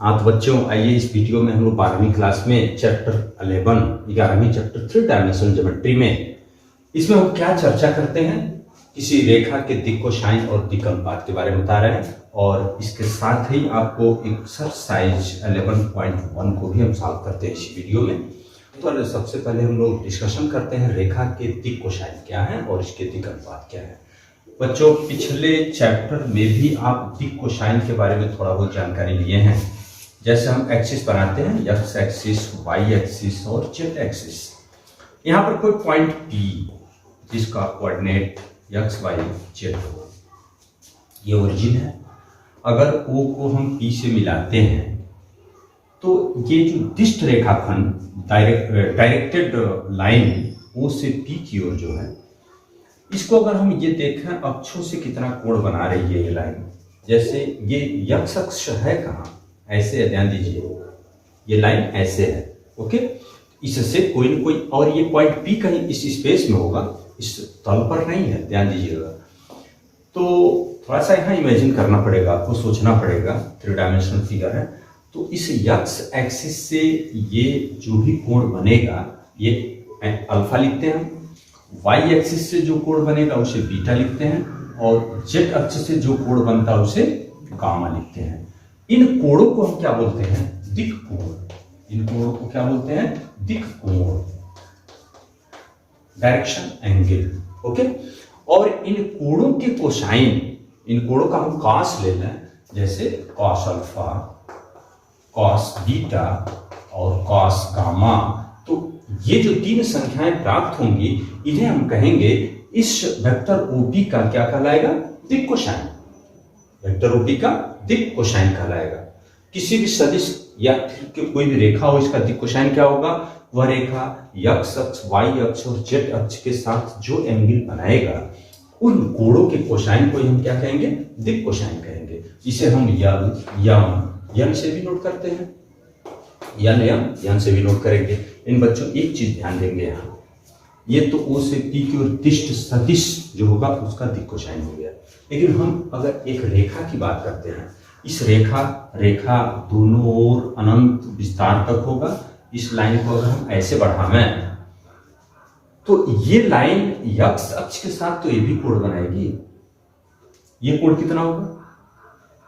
हाँ तो बच्चों, आइए इस वीडियो में हम लोग 12वीं क्लास में चैप्टर 11 चैप्टर 3 डायमेंशनल ज्योमेट्री में इसमें हम क्या चर्चा करते हैं, किसी रेखा के दिक् कोसाइन और दिक् अनुपात के बारे में बता रहे हैं। और इसके साथ ही आपको एक्सरसाइज 11.1 को भी हम सॉल्व करते हैं इस वीडियो में। तो सबसे पहले हम लोग डिस्कशन करते हैं रेखा के दिक् कोसाइन क्या है और इसके दिक् अनुपात क्या है। बच्चों, पिछले चैप्टर में भी आप दिक् कोसाइन के बारे में थोड़ा बहुत जानकारी लिए हैं। जैसे हम एक्सिस बनाते हैं, एक्स एक्सिस, वाई एक्सिस और जेड एक्सिस। यहाँ पर कोई पॉइंट P जिसका कोऑर्डिनेट एक्स वाई जेड हो, ये ओरिजिन है। अगर O को हम P से मिलाते हैं तो ये जो दिष्ट रेखाखंड डायरेक्टेड लाइन O से P की ओर जो है, इसको अगर हम ये देखें अक्षों से कितना कोण बना रही है ये लाइन। जैसे ये यक्ष अक्ष है कहाँ, ऐसे है, ध्यान दीजिए, ये लाइन ऐसे है। ओके, इससे कोई न कोई, और ये पॉइंट P कहीं इस स्पेस में होगा, इस तल पर नहीं है, ध्यान दीजिएगा। तो थोड़ा सा यहाँ इमेजिन करना पड़ेगा, आपको सोचना पड़ेगा। 3 डायमेंशनल फिगर है, तो इस यक्ष एक्सिस से ये जो भी कोण बनेगा ये अल्फा लिखते हैं। वाई एक्सिस से जो कोण बनेगा उसे बीटा लिखते हैं, और जेड अक्ष से जो कोण बनता है उसे गामा लिखते हैं। इन कोणों को हम क्या बोलते हैं, दिक् कोण। इन कोणों को क्या बोलते हैं, दिक् कोण, डायरेक्शन एंगल। ओके, और इन कोणों के कोसाइन, इन कोणों का हम कॉस ले लें, जैसे कॉस अल्फा, कॉस बीटा और कॉस गामा। तो ये जो 3 संख्याएं प्राप्त होंगी, इन्हें हम कहेंगे, इस वेक्टर OP का क्या कहलाएगा, दिक् कोसाइन। वेक्टर OP का दिक् कोसाइन कहलाएगा। किसी भी सदिश या कोई भी रेखा हो, इसका दिक् कोसाइन क्या होगा, वह रेखा एक्स अक्ष, वाई अक्ष और जेड अक्ष के साथ जो एंगल बनाएगा, उन कोणों के कोसाइन को हम क्या कहेंगे, दिक् कोसाइन कहेंगे। इसे हम यन से भी नोट करते हैं, यन से भी नोट करेंगे। इन बच्चों एक चीज ध्यान देंगे, यहाँ ये तो O से P की ओर दिष्ट सदिश जो होगा उसका दिक् कोसाइन हो गया। लेकिन हम अगर एक रेखा की बात करते हैं, इस रेखा दोनों ओर अनंत विस्तार तक होगा। इस लाइन को अगर हम ऐसे बढ़ावें तो ये लाइन एक्स अक्ष के साथ तो ये भी कोण बनाएगी। ये कोण कितना होगा,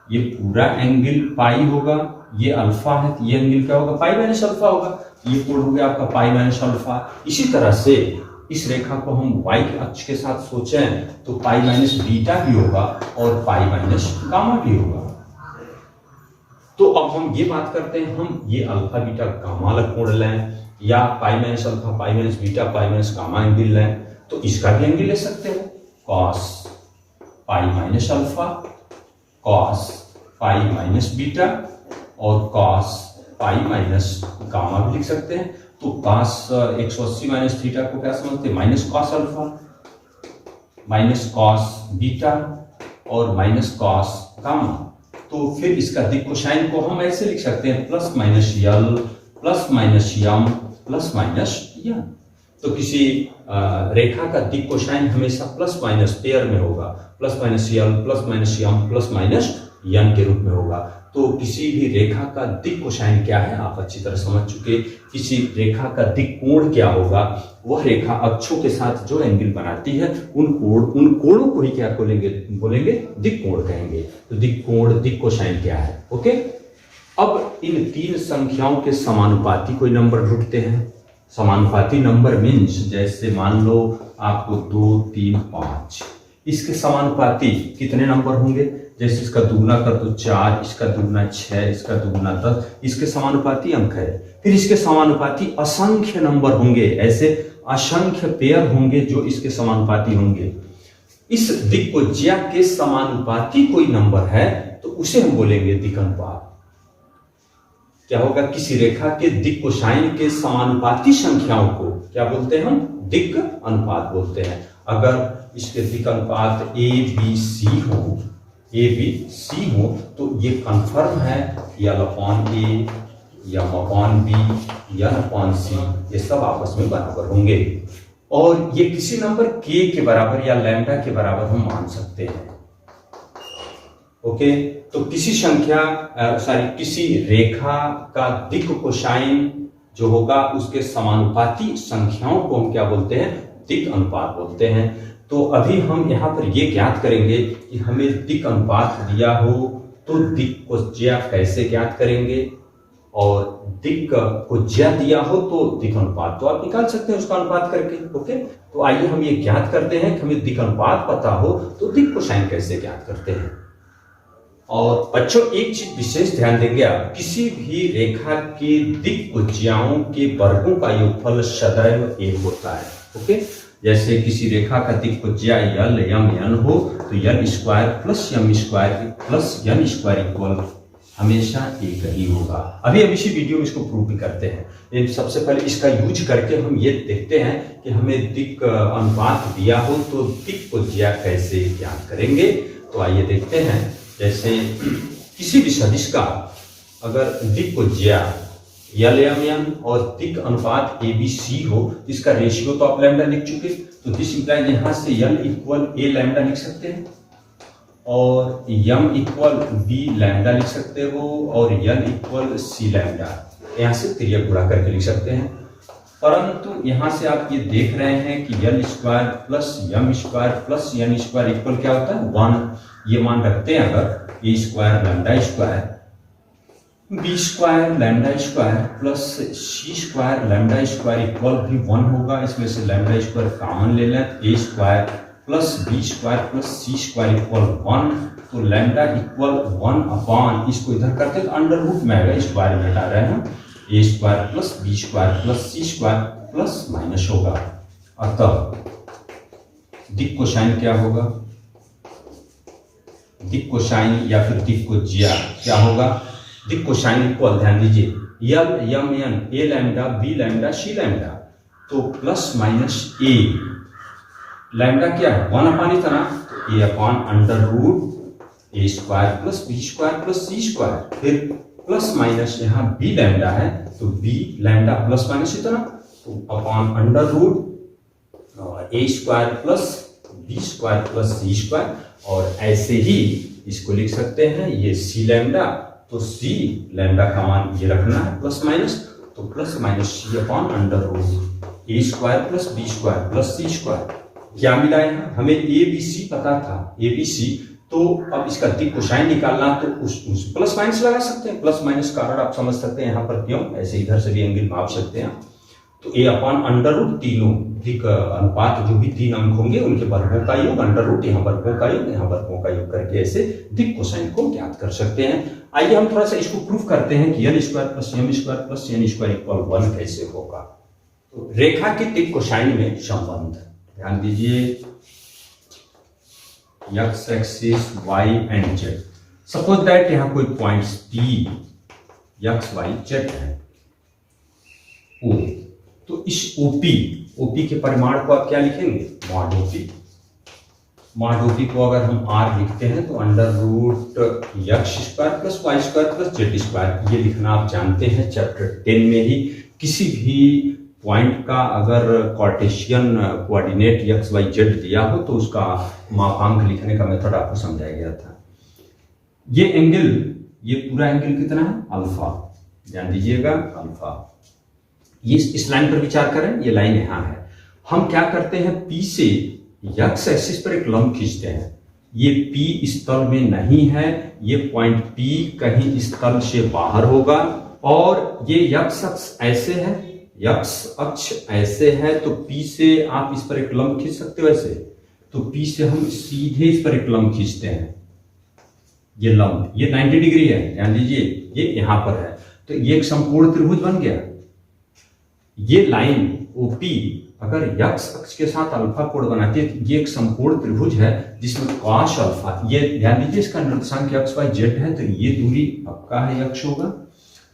ये पूरा एंगल पाई होगा, ये अल्फा है, ये एंगल क्या होगा, पाई माइनस अल्फा होगा। ये कोण हो गया आपका पाई माइनस अल्फा। इसी तरह से इस रेखा को हम वाई अक्ष के साथ सोचें तो पाई माइनस बीटा भी होगा और पाई माइनस गामा भी होगा। तो अब हम ये बात करते हैं, हम ये अल्फा बीटा गामा वाला कोण लें, या pi minus alpha, pi minus beta, pi minus gamma angle लें, तो इसका भी एंगल ले सकते हो। Cos pi minus alpha, cos pi minus beta और कॉस पाई माइनस गामा भी लिख सकते हैं। तो कॉस 180 माइनस थीटा को क्या समझते हैं, minus cos alpha, minus cos beta और माइनस कॉस गामा। तो फिर इसका दिक् कोसाइन को हम ऐसे लिख सकते हैं, प्लस माइनस यल प्लस माइनस यम प्लस माइनस यन। तो किसी रेखा का दिक् कोसाइन हमेशा प्लस माइनस पेयर में होगा, प्लस माइनस यल प्लस माइनस यम प्लस माइनस यन के रूप में होगा। तो किसी भी रेखा का दिक् कोसाइन क्या है आप अच्छी तरह समझ चुके। किसी रेखा का दिक् कोण क्या होगा, वह रेखा अक्षों के साथ जो एंगल बनाती है, उन कोणों को ही क्या बोलेंगे दिक् कोण कहेंगे। तो दिक् कोण, दिक् कोसाइन क्या है। ओके, अब इन 3 संख्याओं के समानुपाती कोई नंबर ढूंढते हैं। समानुपाती नंबर मीन्स, जैसे मान लो आपको 2, 3, 5, इसके समानुपाती कितने नंबर होंगे। जैसे इसका दुगुना कर दो 4, इसका दुगुना 6, इसका दुगुना 10, इसके समानुपाती अंक है। फिर इसके समानुपाती असंख्य नंबर होंगे, ऐसे असंख्य पेयर होंगे जो इसके समानुपाती होंगे। इस दिक्कोज्या के समानुपाती कोई नंबर है तो उसे हम बोलेंगे दिक् अनुपात। क्या होगा, किसी रेखा के दिक् कोसाइन के समानुपाती संख्याओं को क्या बोलते हैं, हम दिक् अनुपात बोलते हैं। अगर इसके दिक् अनुपात ABC हो तो ये कन्फर्म है, l upon A, m upon B, n upon C, ये सब आपस में बराबर होंगे। और ये किसी नंबर K के बराबर या लैम्डा के बराबर हम मान सकते हैं। ओके, तो किसी संख्या किसी रेखा का दिक् कोसाइन जो होगा उसके समानुपाती संख्याओं को हम क्या बोलते हैं, दिक् अनुपात बोलते हैं। तो अभी हम यहाँ पर ये ज्ञात करेंगे कि हमें दिक् अनुपात दिया हो तो दिक् को ज्या कैसे ज्ञात करेंगे, और दिक् को ज्या दिया हो तो दिक् अनुपात तो आप निकाल सकते हैं उसका अनुपात करके। ओके, तो आइए हम ये ज्ञात करते हैं कि हमें दिक् अनुपात पता हो तो दिक् कोसाइन कैसे ज्ञात करते हैं। और बच्चों एक चीज विशेष ध्यान देंगे आप, किसी भी रेखा के दिक् कोज्याओं के वर्गों का योगफल सदैव 1 होता है। ओके, जैसे किसी रेखा का दिक् कोज्या यल यम एन हो तो यल स्क्वायर प्लस यम square plus N square equal हमेशा 1 ही होगा। अभी हम इसी वीडियो में इसको प्रूव भी करते हैं, लेकिन सबसे पहले इसका यूज करके हम ये देखते हैं कि हमें दिक् अनुपात दिया हो तो दिक् कोज्या कैसे ज्ञात करेंगे। तो आइए देखते हैं, जैसे किसी भी सदिश का अगर दिक् कोज्या यल एम एन और दिक् अनुपात ABC हो, इसका रेशियो तो आप लैम्डा लिख चुके, तो दिस इंप्लाइज यहाँ से यल इक्वल ए लैम्डा लिख सकते हैं और यम इक्वल बी लैम्डा लिख सकते हो और यल इक्वल सी लैम्डा, यहाँ से त्रिया गुणा करके लिख सकते हैं। परंतु यहाँ से आप ये देख रहे हैं कि यल स्क्वायर प्लस यम square plus N square equal क्या होता है 1। ये मान रखते हैं अगर a square lambda square b square lambda square plus C square lambda square equal भी 1 होगा। इसमें से लैम्डा स्क्वायर कॉमन ले लें, a square plus B square plus C square equal 1, तो लैम्डा इक्वल 1 अपॉन, इसको इधर करते तो अंडर रूट में आएगा, स्क्वायर में हटा रहे हैं हम, a square plus B square plus C square plus minus होगा। अतः दिक् कोसाइन क्या होगा, दिक् कोसाइन या फिर दिक् कोज्या क्या होगा, दिक् कोसाइन को ध्यान दीजिए, l m n a lambda b lambda c lambda, तो प्लस माइनस ए लैम्डा क्या है 1 अपॉन इतना, तो a upon under root A square plus B square plus C square, फिर प्लस माइनस यहाँ बी लैम्डा है तो बी लैम्डा प्लस माइनस इतना, तो अपॉन अंडर रूट ए square plus B square plus सी स्क्वायर, और ऐसे ही इसको लिख सकते हैं ये सी लैम्डा, तो सी लैम्डा का मान ये रखना है प्लस माइनस, तो plus minus c upon under root ए square plus B square plus सी स्क्वायर। क्या मिला है, हमें ABC पता था ABC, तो अब इसका दिक् कोसाइन निकालना तो उस प्लस माइनस लगा सकते हैं, प्लस माइनस कारण आप समझ सकते हैं यहाँ पर क्यों, ऐसे इधर से भी एंगल माप सकते हैं। तो ए अपॉन अंडर रूट तीनों दिक् अनुपात जो भी 3 अंक होंगे उनके वर्गों का योग, अंडर रूट यहाँ वर्गों का योग यहाँ वर्गों का योग करके ऐसे दिक् कोसाइन को ज्ञात कर सकते हैं। आइए हम थोड़ा सा इसको प्रूफ करते हैं कि यल square plus M square plus N square equal 1 कैसे होगा। तो रेखा के दिक् कोसाइन में संबंध ध्यान दीजिए, X axis Y and Z, suppose that यहाँ कोई points P X Y Z है O, तो इस OP के परिमाण को आप क्या लिखेंगे, मॉड OP को अगर हम R लिखते हैं तो under root X square plus Y square plus Z square, ये लिखना आप जानते हैं चैप्टर 10 में ही। किसी भी पॉइंट का अगर Cartesian coordinate X Y Z दिया हो तो उसका मापांक लिखने का मेथड आपको समझाया गया था। ये एंगल, ये पूरा एंगल कितना है अल्फा, ध्यान दीजिएगा अल्फा। ये इस लाइन पर विचार करें, ये लाइन यहाँ है, हम क्या करते हैं P से एक्स एक्सिस पर एक लंब खींचते हैं, ये P इस तल में नहीं है, ये पॉइंट P कहीं इस तल से बाहर होगा, और ये एक्स अक्ष ऐसे है, एक्स अक्ष ऐसे है, तो P से आप इस पर एक लंब खींच सकते हो ऐसे, तो P से हम सीधे इस पर एक लंब खींचते हैं, ये लंब ये 90 डिग्री है, ध्यान दीजिए ये यहां पर है, तो ये एक संपूर्ण त्रिभुज बन गया। ये लाइन OP अगर एक्स अक्ष के साथ अल्फा कोण बनाती है तो ये एक संपूर्ण त्रिभुज है जिसमें कॉस अल्फा, ये ध्यान दीजिए इसका निर्देशांक एक्स वाई जेड है, तो ये दूरी आपका है x होगा,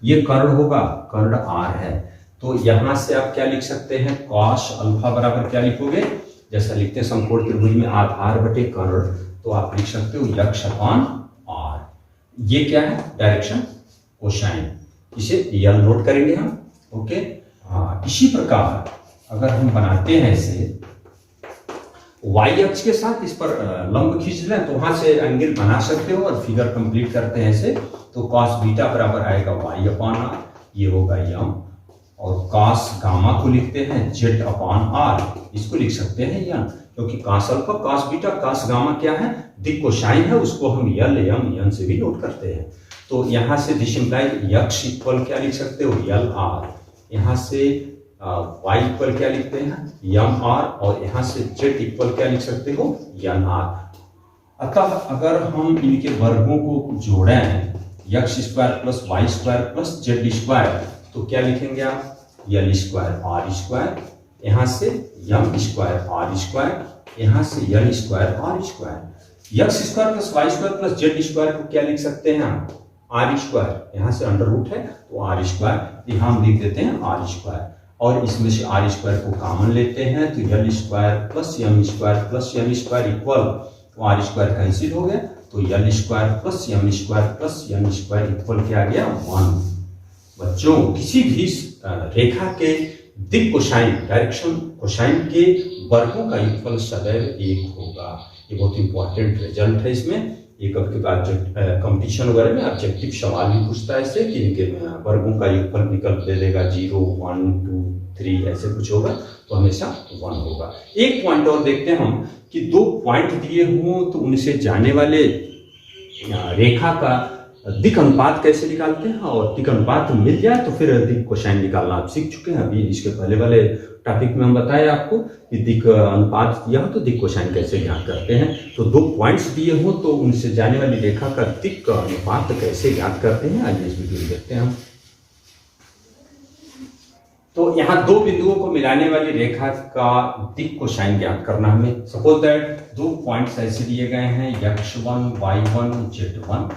ये कर्ण होगा, कर्ण R है, तो यहां से आप क्या लिख सकते हैं, कॉस अल्फा बराबर क्या लिखोगे, जैसा लिखते हैं समकोण त्रिभुज में आधार बटे कर्ण, तो आप लिख सकते हो x अपॉन R। ये क्या है, डायरेक्शन कोसाइन, इसे यल नोट करेंगे हम। ओके, हाँ, इसी प्रकार अगर हम बनाते हैं इसे वाई अक्ष के साथ इस पर लंब खींच लें तो वहां से एंगल बना सकते हो और फिगर कंप्लीट करते हैं ऐसे। तो cos बीटा बराबर आएगा y अपॉन r, ये होगा m, और cos गामा को लिखते हैं z अपॉन r, इसको लिख सकते हैं n, क्योंकि cos alpha cos beta cos gamma क्या है, दिक कोसाइन है, उसको हम l m n से भी नोट करते हैं। तो यहाँ से दिस इंप्लाई x इक्वल क्या लिख सकते हो l r, यहाँ से y इक्वल क्या लिखते हैं m r, और यहाँ से z इक्वल क्या लिख सकते हो n r। अतः अगर हम इनके वर्गों को जोड़ें x square plus Y square plus Z square, तो क्या लिखेंगे आप l स्क्वायर r स्क्वायर, यहाँ से m स्क्वायर r स्क्वायर, यहाँ से l square r square. x square plus Y square plus Z square को क्या लिख सकते हैं हम r स्क्वायर, यहाँ से अंडर रूट है तो r स्क्वायर, यहाँ हम लिख देते हैं r स्क्वायर, और इसमें से r स्क्वायर को कॉमन लेते हैं तो l square plus m square plus m square equal, तो r स्क्वायर कैंसिल हो गया, तो l square plus m square plus n square equal क्या आ गया 1। बच्चों किसी भी रेखा के दिक कोसाइन डायरेक्शन कोसाइन के वर्गों का योगफल सदैव 1 होगा। ये बहुत इंपॉर्टेंट रिजल्ट है। इसमें एक आपके बाद कंपटीशन वगैरह में ऑब्जेक्टिव सवाल भी पूछता है इससे कि इनके वर्गों का योगफल निकल दे देगा 0 1 2 3 ऐसे कुछ होगा, तो हमेशा 1 होगा। एक पॉइंट और देखते हैं हम कि दो पॉइंट दिए हों तो उनसे जाने वाले रेखा का दिक अनुपात कैसे निकालते हैं, और दिक अनुपात मिल जाए तो फिर दिक कोसाइन निकालना आप सीख चुके हैं। अभी इसके पहले वाले टॉपिक में हम बताए आपको कि दिक अनुपात दिया हो तो दिक कोसाइन कैसे ज्ञात करते हैं। तो दो पॉइंट्स दिए हो तो उनसे जाने वाली रेखा का दिक अनुपात कैसे ज्ञात करते हैं, आइए इस वीडियो में देखते हैं हम। तो यहाँ दो बिंदुओं को मिलाने वाली रेखा का दिक कोसाइन ज्ञात करना हमें। सपोज दैट दो पॉइंट्स ऐसे दिए गए हैं x1 y1 z1,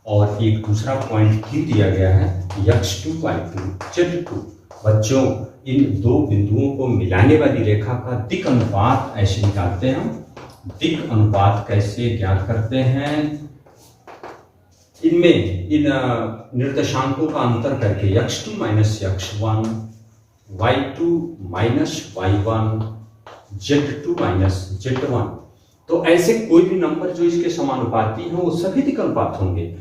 और एक दूसरा पॉइंट q दिया गया है x2 y2 z2। बच्चों इन दो बिंदुओं को मिलाने वाली रेखा का दिक अनुपात ऐसे निकालते हैं हम। दिक अनुपात कैसे ज्ञात करते हैं, इनमें इन निर्देशांकों का अंतर करके x2 minus x1 y2 minus y1 z2 minus z1, तो ऐसे कोई भी नंबर जो इसके समानुपाती हो वो सभी दिक अनुपात होंगे।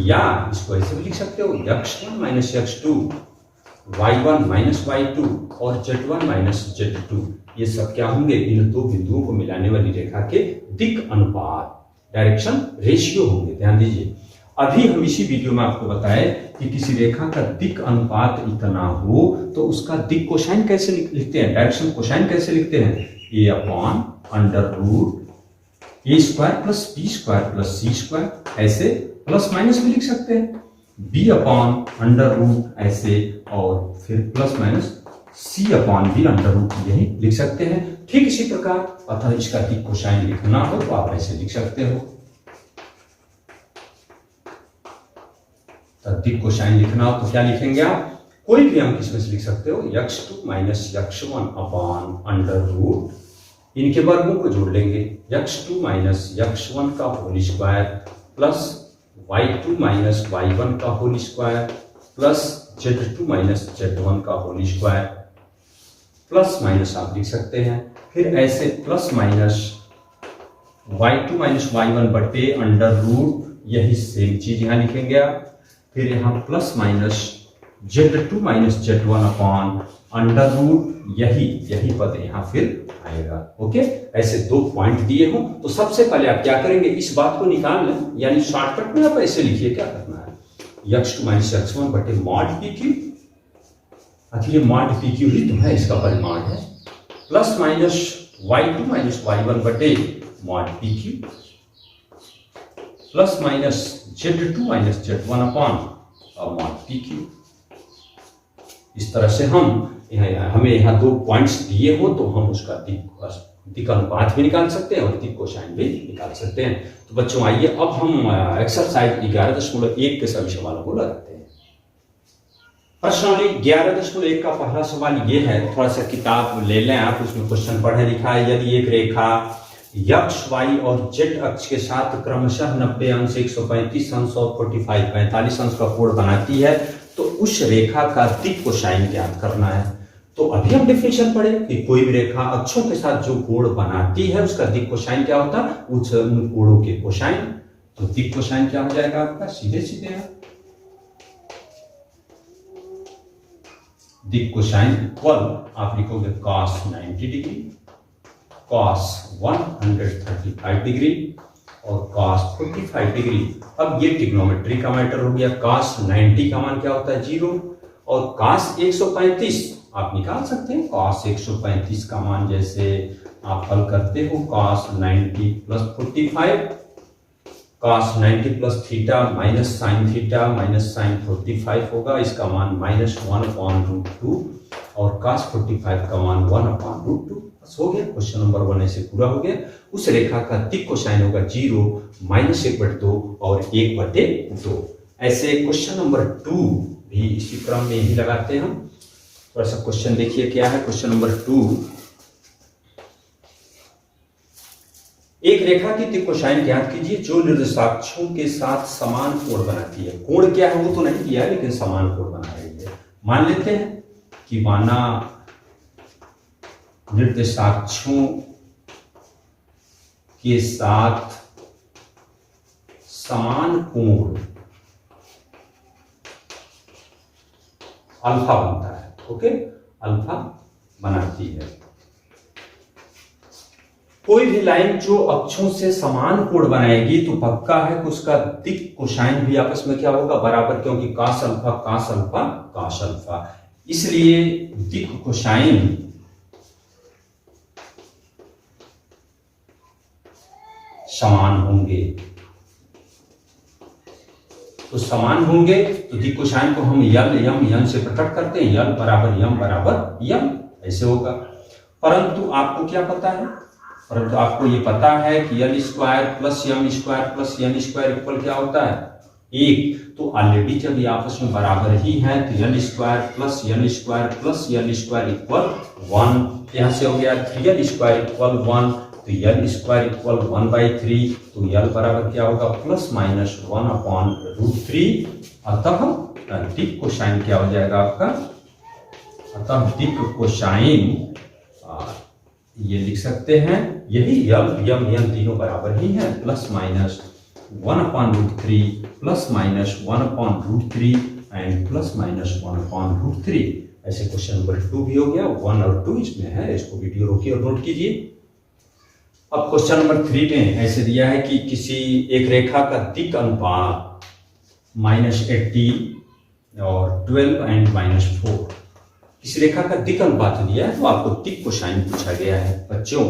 या इसको ऐसे भी लिख सकते हो x1 minus x2 y1 minus y2 और z1 माइनस z2, ये सब क्या होंगे, इन दो बिंदुओं को मिलाने वाली रेखा के दिक अनुपात डायरेक्शन रेशियो होंगे। ध्यान दीजिए, अभी हम इसी वीडियो में आपको बताए कि किसी रेखा का दिक अनुपात इतना हो तो उसका दिक कोसाइन कैसे लिखते हैं, डायरेक्शन कोसाइन कैसे लिखते हैं, a upon under root A square plus B square plus C square, ऐसे प्लस माइनस भी लिख सकते हैं, b अपॉन अंडर रूट ऐसे, और फिर plus minus c upon B under root यही लिख सकते हैं। ठीक इसी प्रकार अतः इसका दिक कोसाइन लिखना हो तो आप ऐसे लिख सकते हो। तो दिक कोसाइन लिखना हो तो क्या लिखेंगे आप, कोई भी अंक इसमें से लिख सकते हो x2 minus x1 upon under root, इनके वर्गों को जोड़ लेंगे x2 माइनस x1 का whole square plus y2 minus y1 का whole square plus z2 minus z1 का होल स्क्वायर, प्लस माइनस आप लिख सकते हैं। फिर ऐसे plus minus y2 minus y1 बटे अंडर रूट, यही सेम चीज यहाँ लिखेंगे आप। फिर यहाँ plus minus z2 minus z1 upon under root, यही पद यहाँ फिर आएगा। ओके, ऐसे दो पॉइंट दिए हो तो सबसे पहले आप क्या करेंगे, इस बात को निकाल लें, यानी शॉर्टकट में आप ऐसे लिखिए क्या करना है, x2 माइनस x1 बटे मॉड pq, आखिर ये मॉड pq ही तो है, इसका परिमाण है, plus minus y2 minus y1 बटे mod pq plus minus z2 minus z1 upon mod pq। इस तरह से हमें यहाँ दो पॉइंट्स दिए हो तो हम उसका दिक अनुपात भी निकाल सकते हैं और दिक कोसाइन भी निकाल सकते हैं। तो बच्चों आइए अब हम एक्सरसाइज 11.1 के सभी सवालों को लगाते हैं। प्रश्नावली 11.1 का पहला सवाल ये है, थोड़ा सा किताब ले लें आप, उसमें क्वेश्चन पढ़े लिखा है, यदि एक रेखा x, y और z अक्ष के साथ क्रमशः 90 अंश 135 अंश और 45 अंश का कोण बनाती है तो उस रेखा का दिक कोसाइन ज्ञात करना है। तो अभी हम डिफिनेशन पढ़े कि कोई भी रेखा अक्षों के साथ जो कोण बनाती है उसका दिक् कोसाइन क्या होता है, उन कोणों के कोसाइन। तो दिक् कोसाइन क्या हो जाएगा आपका, सीधे सीधे दिक् कोसाइन इक्वल आप लिखोगे cos 90 डिग्री, cos 135 डिग्री और cos 45 डिग्री। अब ये ट्रिग्नोमेट्री का मैटर हो गया। cos 90 का मान क्या होता है, 0, और cos 135 आप निकाल सकते हैं। cos 135 का मान जैसे आप हल करते हो, cos 90 plus 45, cos 90 plus theta minus sine 45 होगा, इसका मान -1/√2 और cos 45 का मान 1/√2। बस हो गया, क्वेश्चन नंबर 1 ऐसे पूरा हो गया। उस रेखा का दिक् कोसाइन होगा 0, -1/2 और 1/2। ऐसे क्वेश्चन नंबर 2 भी इसी क्रम में ही लगाते हैं हम। थोड़ा सा क्वेश्चन देखिए क्या है। क्वेश्चन नंबर 2, एक रेखा की दिक् कोसाइन ज्ञात कीजिए जो निर्देशाक्षों के साथ समान कोण बनाती है। कोण क्या है वो तो नहीं किया, लेकिन समान कोण बना रही है। मान लेते हैं कि माना निर्देशाक्षों के साथ समान कोण अल्फा बनता है। ओके, अल्फा बनाती है। कोई भी लाइन जो अक्षों से समान कोण बनाएगी तो पक्का है कि उसका दिक् कोसाइन भी आपस में क्या होगा, बराबर, क्योंकि cos alpha cos alpha cos alpha. इसलिए दिक् कोसाइन समान होंगे। तो समान होंगे तो दिक् कोसाइन को हम यम से प्रकट करते हैं, यल बराबर यम ऐसे होगा। परंतु आपको क्या पता है, परंतु आपको ये पता है कि यल स्क्वायर प्लस यम स्क्वायर इक्वल क्या होता है, 1। तो ऑलरेडी जब ये आपस में बराबर ही है तो यल स्क्वायर प्लस यल स्क्वायर इक्वल 1। यहां से हो गया यल स्क्वायर इक्वल 1, तो यल स्क्वायर इक्वल 1/3। तो यल बराबर क्या होगा, +-1/√3। अतः दिक् कोसाइन क्या हो जाएगा आपका, अतः दिक् कोसाइन ये लिख सकते हैं, यही यम तीनों बराबर ही है, +-1/√3 +-1/√3 एंड +-1/√3। ऐसे क्वेश्चन नंबर 2 भी हो गया। 1 और 2 इसमें है, इसको वीडियो रोकिए और नोट कीजिए। अब क्वेश्चन नंबर 3 में ऐसे दिया है कि किसी एक रेखा का दिक् अनुपात -18 और 12 एंड -4। इस रेखा का दिक् अनुपात दिया है तो आपको दिक् कोसाइन पूछा गया है। बच्चों,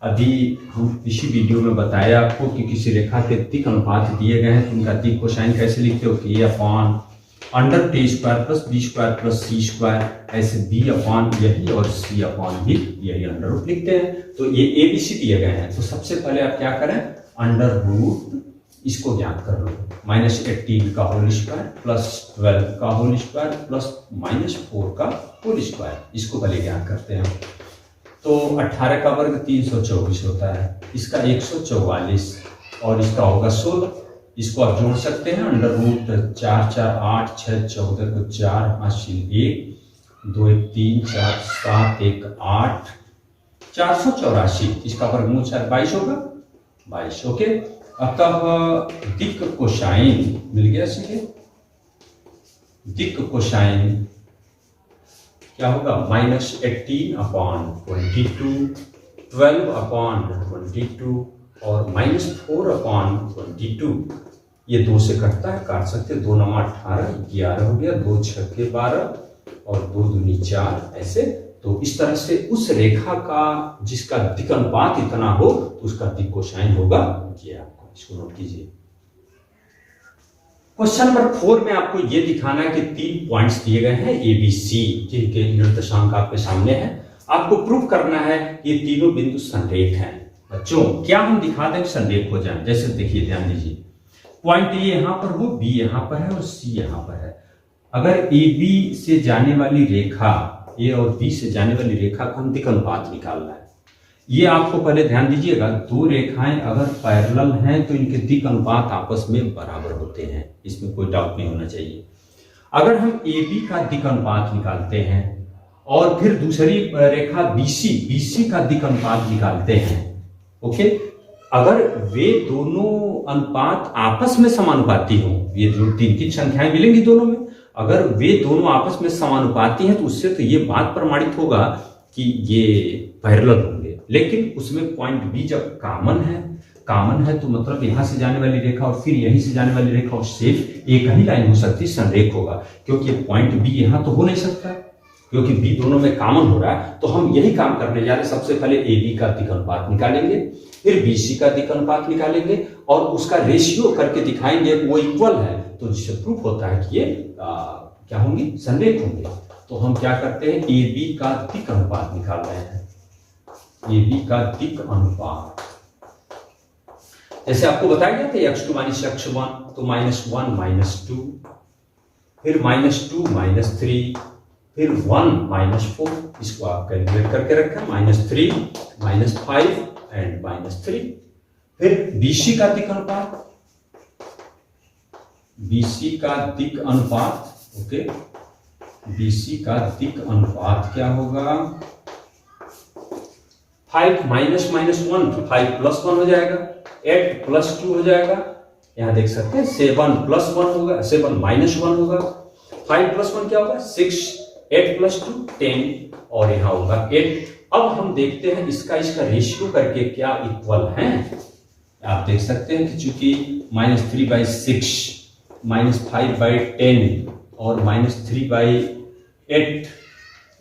अभी हम इसी वीडियो में बताया आपको कि किसी रेखा के दिक् अनुपात दिए गए हैं तो उनका दिक् कोसाइन कैसे लिखते हो कि a/√t² + b² + c², ऐसे b/ यही और c/ भी यही अंडर लिखते हैं। तो ये ABC दिए गए हैं, तो सबसे पहले आप क्या करें, अंडर इसको ज्ञात कर लो। -18 का होल स्क्वायर प्लस 12 का होल स्क्वायर प्लस -4 का होल स्क्वायर, इसको पहले ज्ञात करते हैं। तो 18 का वर्ग 324 होता है, इसका 144 और इसका होगा 16। इसको आप जोड़ सकते हैं, √4 4 8 6 14 को 4 5 1 2 1 3 4 7 1 8 484। इसका वर्गमूल 22 होगा, 22। ओके, अतः दिक् कोसाइन मिल गया सीधे। दिक् कोसाइन क्या होगा, -18/22 12/22 और -4/22। ये 2 से कटता है, काट सकते हैं। 2 9 18 11 हो गया, 2 6 12 और 2 दूनी 4 ऐसे। तो इस तरह से उस रेखा का जिसका दिक् अनुपात इतना हो तो उसका दिक् कोसाइन होगा ये। आपको इसको नोट कीजिए। क्वेश्चन नंबर 4 में आपको ये दिखाना है कि 3 पॉइंट्स दिए गए हैं ABC, जिनके निर्देशांक आपके सामने है। आपको प्रूव करना है ये तीनों बिंदु संरेख हैं। बच्चों, क्या हम दिखा दें संरेख हो जाए? जैसे देखिए, ध्यान दीजिए, पॉइंट A यहाँ पर हो, B यहाँ पर है और C यहाँ पर है। अगर AB से जाने वाली रेखा, A और B से जाने वाली रेखा का हम दिक् अनुपात निकालना है। ये आपको पहले ध्यान दीजिएगा, 2 रेखाएं अगर पैरेलल हैं तो इनके दिक् अनुपात आपस में बराबर होते हैं, इसमें कोई डाउट नहीं होना चाहिए। अगर हम AB का दिक् अनुपात निकालते हैं और फिर दूसरी रेखा बीसी का दिक् अनुपात निकालते हैं। ओके, अगर वे दोनों अनुपात आपस में समानुपाती हो, ये जो 3 संख्याएं मिलेंगी दोनों में, अगर वे दोनों आपस में समानुपाती हैं तो उससे तो ये बात प्रमाणित होगा कि ये पैरेलल होंगे। लेकिन उसमें पॉइंट बी जब कॉमन है तो मतलब यहां से जाने वाली रेखा और फिर यहीं से जाने वाली रेखा और सिर्फ एक ही लाइन हो सकती है, संरेख होगा, क्योंकि पॉइंट बी यहां तो हो नहीं सकता, क्योंकि बी दोनों में कॉमन हो रहा है। तो हम यही काम करने जा रहे हैं। सबसे पहले ए बी का दिक् अनुपात निकालेंगे, फिर बीसी का दिक् अनुपात निकालेंगे और उसका रेशियो करके दिखाएंगे वो इक्वल है, तो जिससे प्रूफ होता है कि ये क्या होंगे, संरेख होंगे। तो हम क्या करते हैं, ए बी का दिक् अनुपात निकाल रहे हैं। ए बी का दिक् अनुपात जैसे आपको बताया गया था x2 - x1, तो -1 - 2, फिर -2 - 3, फिर 1 - 4, इसको आप कैलकुलेट करके रखें, -3 -5 एंड -3। फिर BC का दिक् अनुपात, BC का दिक् अनुपात, ओके, BC का दिक् अनुपात क्या होगा, 5 - -1 तो 5 + 1 हो जाएगा, 8 + 2 हो जाएगा, यहां देख सकते हैं 7 + 1 होगा, 7 - 1 होगा, 5 + 1 क्या होगा 6, 8 + 2 10 और यहां होगा 8। अब हम देखते हैं इसका रेशियो करके क्या इक्वल हैं। आप देख सकते हैं कि चूंकि -3/6 -5/10 और -3/8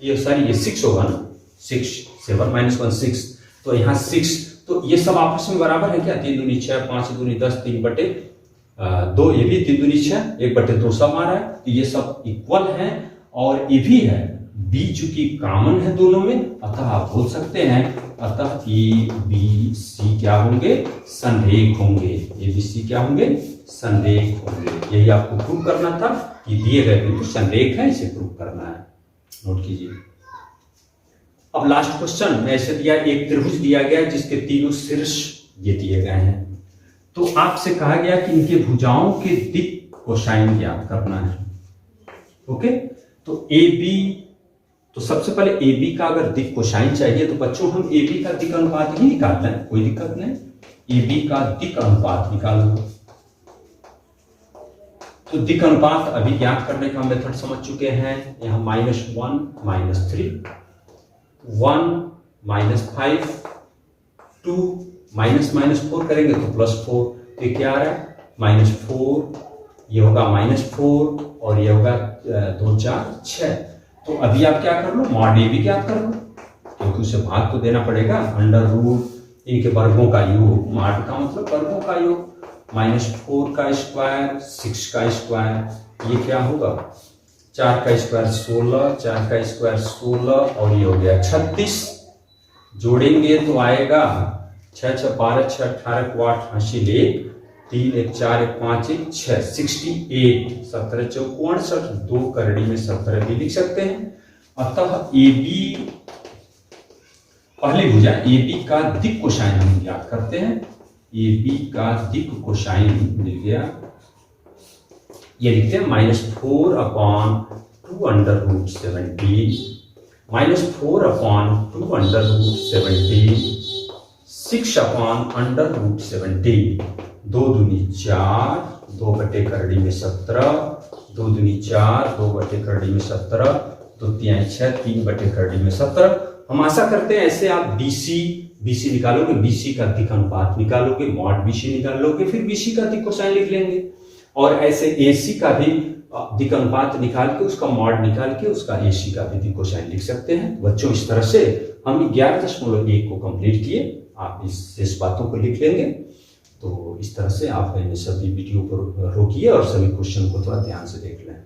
ये 6 होगा ना, 6 7 - 1 6, तो यहाँ 6, तो ये सब आपस में बराबर है क्या, 3 दूनी 6, 5 दूनी 10, 3/2, ये भी 3 दूनी 6, 1/2 सब आ रहा है, तो ये सब इक्वल हैं। और ये भी है बी चूंकि कॉमन है दोनों में, अतः आप बोल सकते हैं अतः ए बी सी क्या होंगे, संरेख होंगे। ए बी सी क्या होंगे, संरेख होंगे। यही आपको प्रूव करना था कि दिए गए बिंदु संरेख है, इसे प्रूव करना है, नोट कीजिए। अब लास्ट क्वेश्चन में ऐसे दिया, एक त्रिभुज दिया गया जिसके तीनों शीर्ष ये दिए गए हैं, तो आपसे कहा गया कि इनके भुजाओं के दिक् कोसाइन ज्ञात करना है। ओके, तो ए बी, तो सबसे पहले ए बी का अगर दिक् कोसाइन चाहिए तो बच्चों हम ए बी का दिक् अनुपात ही निकाल लें, कोई दिक्कत नहीं। ए बी का दिक् अनुपात निकाल लो, तो दिक् अनुपात अभी ज्ञात करने का मेथड समझ चुके हैं। यहां -1 - 3, 1 - 5, 2 -4 करेंगे तो +4, तो क्या आ रहा है -4, ये होगा -4 और ये होगा 2 4 6। तो अभी आप क्या कर लो, मॉड ए भी ज्ञात कर लो, क्योंकि उसे भाग तो देना पड़ेगा, √ इनके वर्गों का योग, मॉड का मतलब वर्गों का योग, -4 का स्क्वायर, 6 का स्क्वायर, ये क्या होगा 4 का स्क्वायर 16, 4 का स्क्वायर 16 और ये हो गया 36। जोड़ेंगे तो आएगा 6 6 12 6 18 को 8 80 ले 3 1 4 1 5 1 6 68, 17 चौको 68, 2 करड़ी में 17 भी लिख सकते हैं। अतः ए बी पहली भुजा ए बी का दिक् कोसाइन हम ज्ञात करते हैं। ए बी का दिक् कोसाइन मिल गया, ये लिखते हैं -4/2 √17, -4/2 √17, 6/√17, 2 दूनी 4, 2 बटे करड़ी में 17, 2 दूनी 4, 2 बटे करड़ी में 17, 2 तिहाई 6, 3 बटे करड़ी में 17। हम आशा करते हैं ऐसे आप बीसी निकालोगे, बीसी का दिक् अनुपात निकालोगे, मॉड बीसी निकाल लोगे, फिर बीसी का दिक् कोसाइन लिख लेंगे, और ऐसे एसी का भी दिक् अनुपात निकाल के उसका मॉड निकाल के उसका एसी का भी दिक् कोसाइन लिख सकते हैं। बच्चों इस तरह से हम 11.1 को कंप्लीट किए, आप इस बातों को लिख लेंगे। तो इस तरह से आप सभी वीडियो को रोकिए और सभी क्वेश्चन को थोड़ा ध्यान से देख लें।